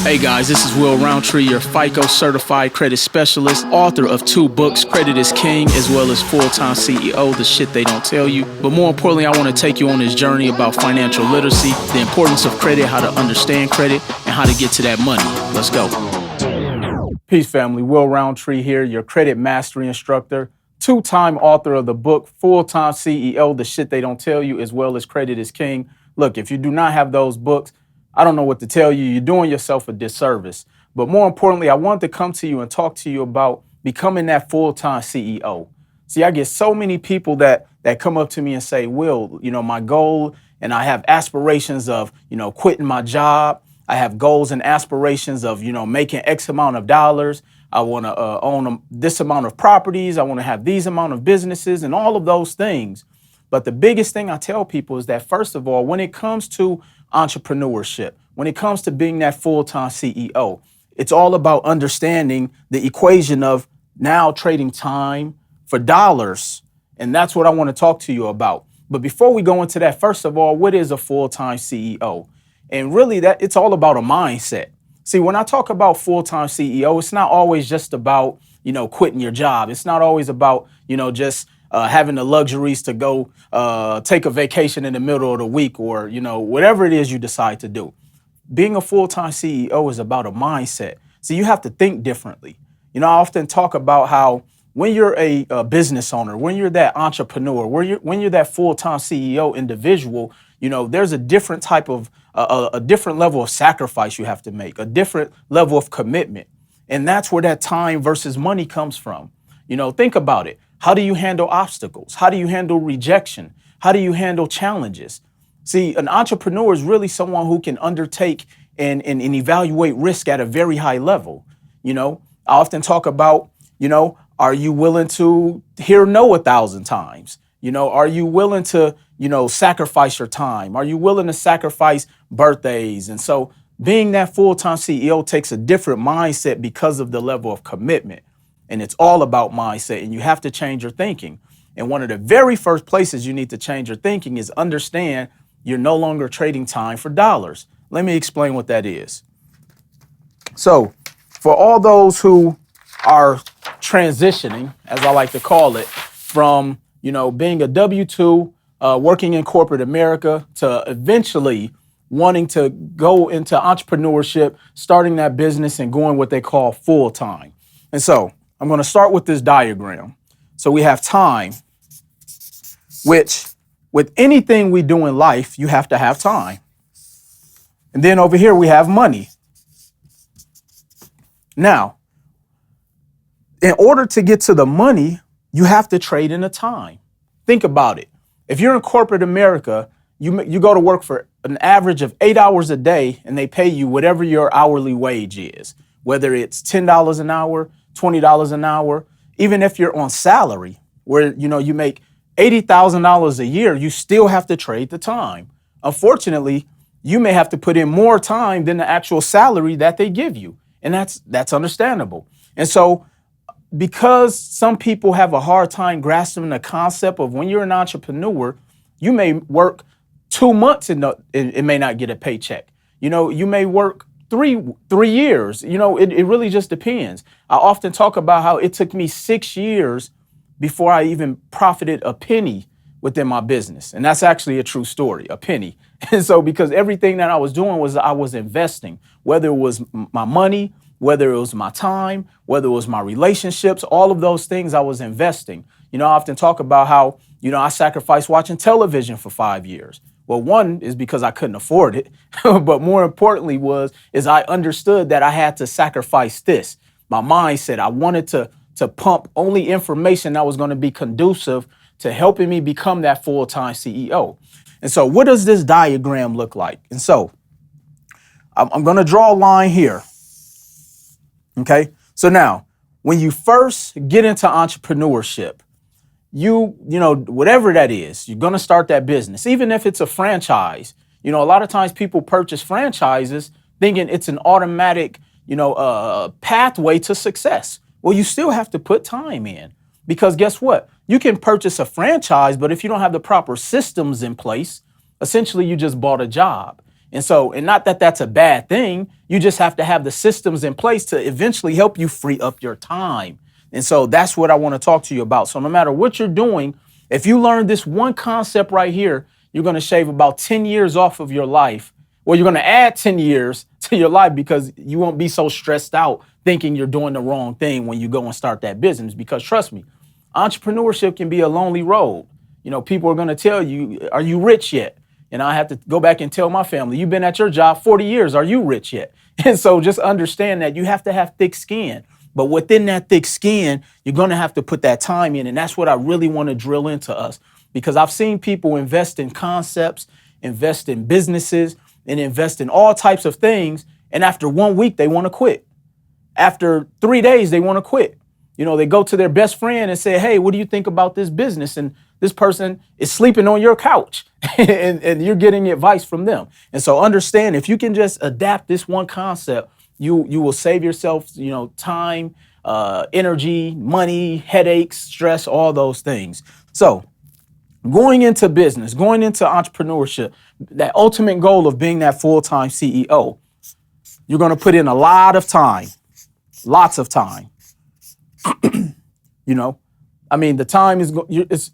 Hey guys, this is Will Roundtree, your FICO certified credit specialist, author of 2 books, Credit is King, as well as Full-Time CEO, The Shit They Don't Tell You. But more importantly, I want to take you on this journey about financial literacy, the importance of credit, how to understand credit, and how to get to that money. Let's go. Peace, family. Will Roundtree here, your credit mastery instructor, 2-time author of the book, Full-Time CEO, The Shit They Don't Tell You, as well as Credit is King. Look, if you do not have those books, I don't know what to tell you. You're doing yourself a disservice. But more importantly, I wanted to come to you and talk to you about becoming that full-time CEO. See, I get so many people that come up to me and say, Will, my goal, and I have aspirations of, quitting my job. I have goals and aspirations of, making X amount of dollars. I want to own this amount of properties. I want to have these amount of businesses and all of those things. But the biggest thing I tell people is that, first of all, when it comes to entrepreneurship, when it comes to being that full-time CEO, it's all about understanding the equation of now trading time for dollars. And that's what I want to talk to you about. But before we go into that, first of all, what is a full-time CEO? And really, it's all about a mindset. See, when I talk about full-time CEO, it's not always just about, quitting your job. It's not always about, just having the luxuries to go take a vacation in the middle of the week or, whatever it is you decide to do. Being a full-time CEO is about a mindset. So you have to think differently. I often talk about how when you're a business owner, when you're that entrepreneur, when you're that full-time CEO individual, there's a different type of, a different level of sacrifice you have to make, a different level of commitment. And that's where that time versus money comes from. Think about it. How do you handle obstacles? How do you handle rejection? How do you handle challenges? See, an entrepreneur is really someone who can undertake and evaluate risk at a very high level. I often talk about, are you willing to hear no 1,000 times? Are you willing to, sacrifice your time? Are you willing to sacrifice birthdays? And so being that full-time CEO takes a different mindset because of the level of commitment. And it's all about mindset, and you have to change your thinking. And one of the very first places you need to change your thinking is understand you're no longer trading time for dollars. Let me explain what that is. So for all those who are transitioning, as I like to call it, from, being a W-2, working in corporate America to eventually wanting to go into entrepreneurship, starting that business and going what they call full time. And so I'm going to start with this diagram. So we have time, which with anything we do in life, you have to have time. And then over here, we have money. Now, in order to get to the money, you have to trade in the time. Think about it. If you're in corporate America, you go to work for an average of 8 hours a day, and they pay you whatever your hourly wage is, whether it's $10 an hour, $20 an hour. Even if you're on salary where, you make $80,000 a year, you still have to trade the time. Unfortunately, you may have to put in more time than the actual salary that they give you. And that's understandable. And so because some people have a hard time grasping the concept of when you're an entrepreneur, you may work 2 months and it may not get a paycheck. You may work three years. It really just depends. I often talk about how it took me 6 years before I even profited a penny within my business. And that's actually a true story, a penny. And so because everything that I was doing was I was investing, whether it was my money, whether it was my time, whether it was my relationships, all of those things I was investing. I often talk about how, I sacrificed watching television for 5 years. Well, one is because I couldn't afford it, but more importantly is I understood that I had to sacrifice this, my mindset. I wanted to pump only information that was going to be conducive to helping me become that full-time CEO. And so what does this diagram look like? And so I'm going to draw a line here. Okay. So now when you first get into entrepreneurship, whatever that is, you're going to start that business, even if it's a franchise. A lot of times people purchase franchises thinking it's an automatic, pathway to success. Well, you still have to put time in because guess what? You can purchase a franchise, but if you don't have the proper systems in place, essentially you just bought a job. And not that that's a bad thing. You just have to have the systems in place to eventually help you free up your time. And so that's what I want to talk to you about. So no matter what you're doing, if you learn this one concept right here, you're going to shave about 10 years off of your life. Well, you're going to add 10 years to your life because you won't be so stressed out thinking you're doing the wrong thing when you go and start that business. Because trust me, entrepreneurship can be a lonely road. People are going to tell you, are you rich yet? And I have to go back and tell my family, you've been at your job 40 years. Are you rich yet? And so just understand that you have to have thick skin. But within that thick skin, you're going to have to put that time in. And that's what I really want to drill into us, because I've seen people invest in concepts, invest in businesses, and invest in all types of things. And after 1 week, they want to quit. After 3 days, they want to quit. They go to their best friend and say, hey, what do you think about this business? And this person is sleeping on your couch and you're getting advice from them. And so understand, if you can just adapt this one concept, you will save yourself, time, energy, money, headaches, stress, all those things. So going into business, going into entrepreneurship, that ultimate goal of being that full-time CEO, you're going to put in a lot of time, lots of time. The time is,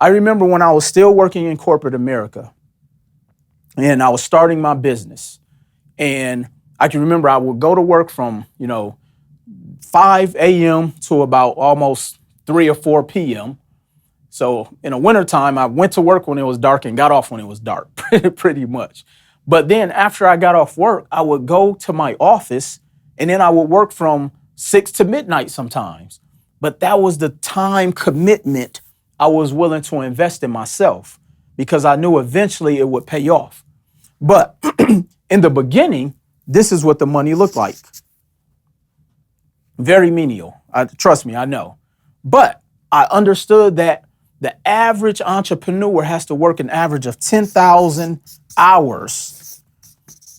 I remember when I was still working in corporate America and I was starting my business, and I can remember I would go to work from, 5 a.m. to about almost 3 or 4 p.m. So in the wintertime, I went to work when it was dark and got off when it was dark, pretty much. But then after I got off work, I would go to my office and then I would work from 6 to midnight sometimes. But that was the time commitment I was willing to invest in myself, because I knew eventually it would pay off. But in the beginning, this is what the money looked like. Very menial. Trust me, I know. But I understood that the average entrepreneur has to work an average of 10,000 hours,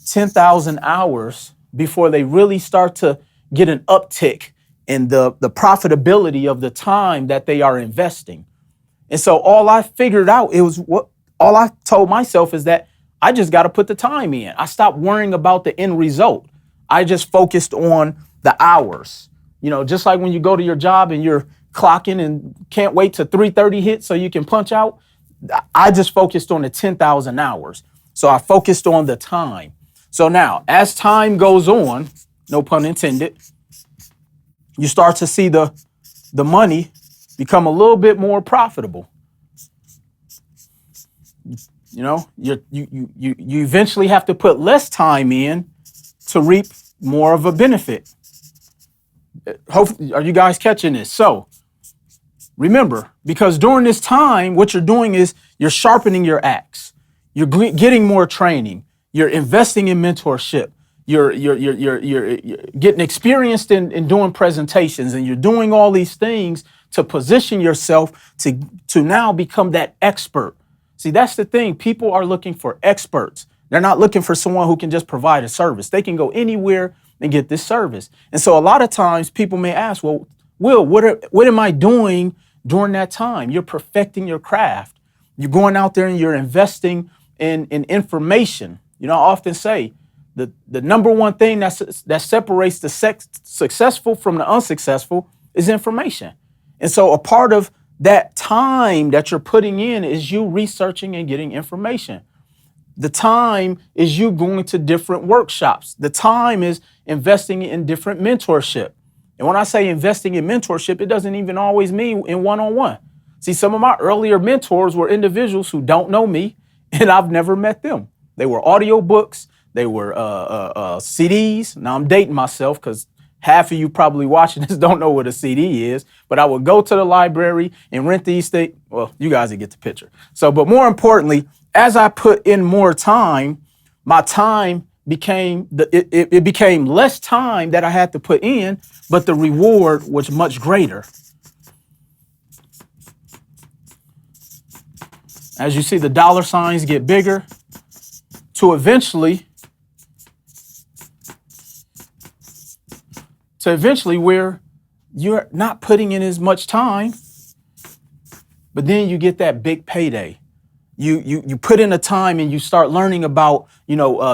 10,000 hours before they really start to get an uptick in the profitability of the time that they are investing. And so all I figured out, all I told myself is that I just got to put the time in. I stopped worrying about the end result. I just focused on the hours. Just like when you go to your job and you're clocking and can't wait till 3:30 hit so you can punch out. I just focused on the 10,000 hours. So I focused on the time. So now, as time goes on, no pun intended, you start to see the money become a little bit more profitable. You eventually have to put less time in to reap more of a benefit. Hopefully, are you guys catching this? So remember, because during this time, what you're doing is you're sharpening your axe. You're getting more training. You're investing in mentorship. You're getting experienced in doing presentations, and you're doing all these things to position yourself to now become that expert. See, that's the thing. People are looking for experts. They're not looking for someone who can just provide a service. They can go anywhere and get this service. And so a lot of times people may ask, well, Will, what am I doing during that time? You're perfecting your craft. You're going out there and you're investing in information. I often say the number one thing that separates the successful from the unsuccessful is information. And so a part of that time that you're putting in is you researching and getting information. The time is you going to different workshops. The time is investing in different mentorship. And when I say investing in mentorship, it doesn't even always mean in one-on-one. See, some of my earlier mentors were individuals who don't know me, and I've never met them. They were audiobooks. They were CDs. Now I'm dating myself because half of you probably watching this don't know what a CD is, but I would go to the library and rent these things. Well, you guys will get the picture. So, but more importantly, as I put in more time, my time became, it became less time that I had to put in, but the reward was much greater. As you see, the dollar signs get bigger to eventually where you're not putting in as much time, but then you get that big payday. You put in the time and you start learning about,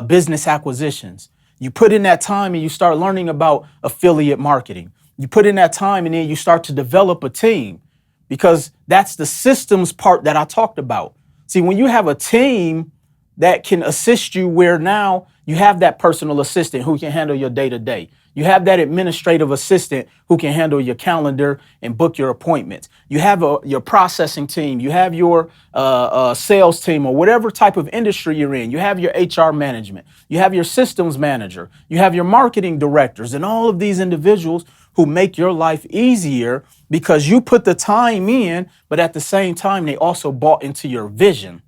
business acquisitions. You put in that time and you start learning about affiliate marketing. You put in that time and then you start to develop a team, because that's the systems part that I talked about. See, when you have a team that can assist you, where now you have that personal assistant who can handle your day to day. You have that administrative assistant who can handle your calendar and book your appointments. You have your processing team. You have your sales team, or whatever type of industry you're in. You have your HR management. You have your systems manager. You have your marketing directors, and all of these individuals who make your life easier because you put the time in, but at the same time, they also bought into your vision.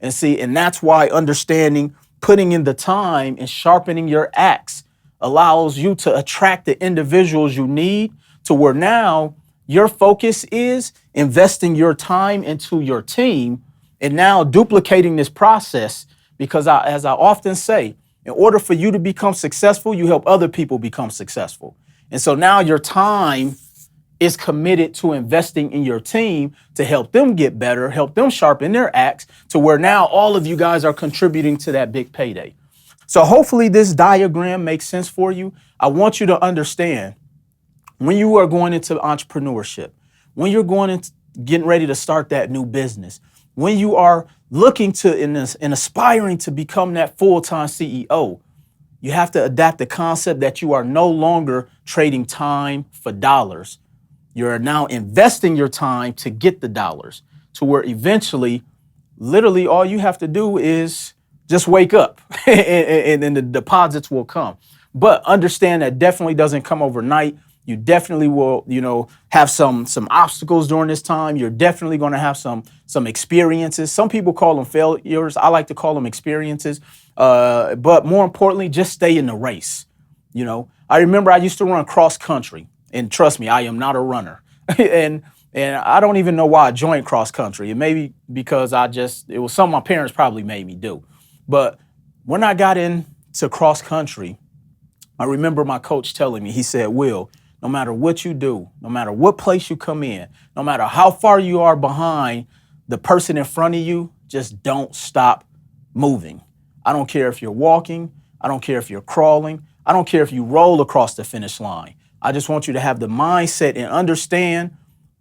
And see, and that's why understanding, putting in the time and sharpening your axe allows you to attract the individuals you need, to where now your focus is investing your time into your team and now duplicating this process. Because as I often say, in order for you to become successful, you help other people become successful. And so now your time is committed to investing in your team to help them get better, help them sharpen their axe, to where now all of you guys are contributing to that big payday. So hopefully this diagram makes sense for you. I want you to understand, when you are going into entrepreneurship, when you're going into getting ready to start that new business, when you are looking to and aspiring to become that full-time CEO, you have to adapt the concept that you are no longer trading time for dollars. You're now investing your time to get the dollars, to where eventually, literally all you have to do is just wake up and then the deposits will come. But understand that definitely doesn't come overnight. You definitely will, have some obstacles during this time. You're definitely going to have some experiences. Some people call them failures. I like to call them experiences. But more importantly, just stay in the race. I remember I used to run cross country, and trust me, I am not a runner. and I don't even know why I joined cross country. It may be because it was something my parents probably made me do. But when I got into cross country, I remember my coach telling me, he said, Will, no matter what you do, no matter what place you come in, no matter how far you are behind the person in front of you, just don't stop moving. I don't care if you're walking. I don't care if you're crawling. I don't care if you roll across the finish line. I just want you to have the mindset and understand,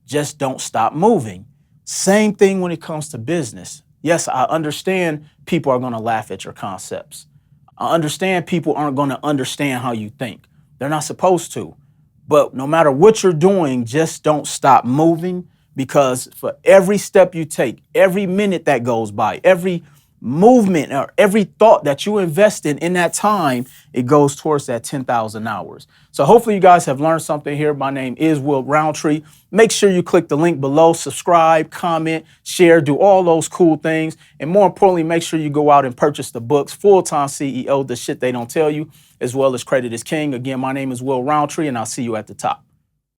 just don't stop moving. Same thing when it comes to business. Yes, I understand people are going to laugh at your concepts. I understand people aren't going to understand how you think. They're not supposed to. But no matter what you're doing, just don't stop moving, because for every step you take, every minute that goes by, every movement or every thought that you invest in that time, it goes towards that 10,000 hours. So hopefully you guys have learned something here. My name is Will Roundtree. Make sure you click the link below, subscribe, comment, share, do all those cool things. And more importantly, make sure you go out and purchase the books, Full-Time CEO, The Shit They Don't Tell You, as well as Credit is King. Again, my name is Will Roundtree, and I'll see you at the top.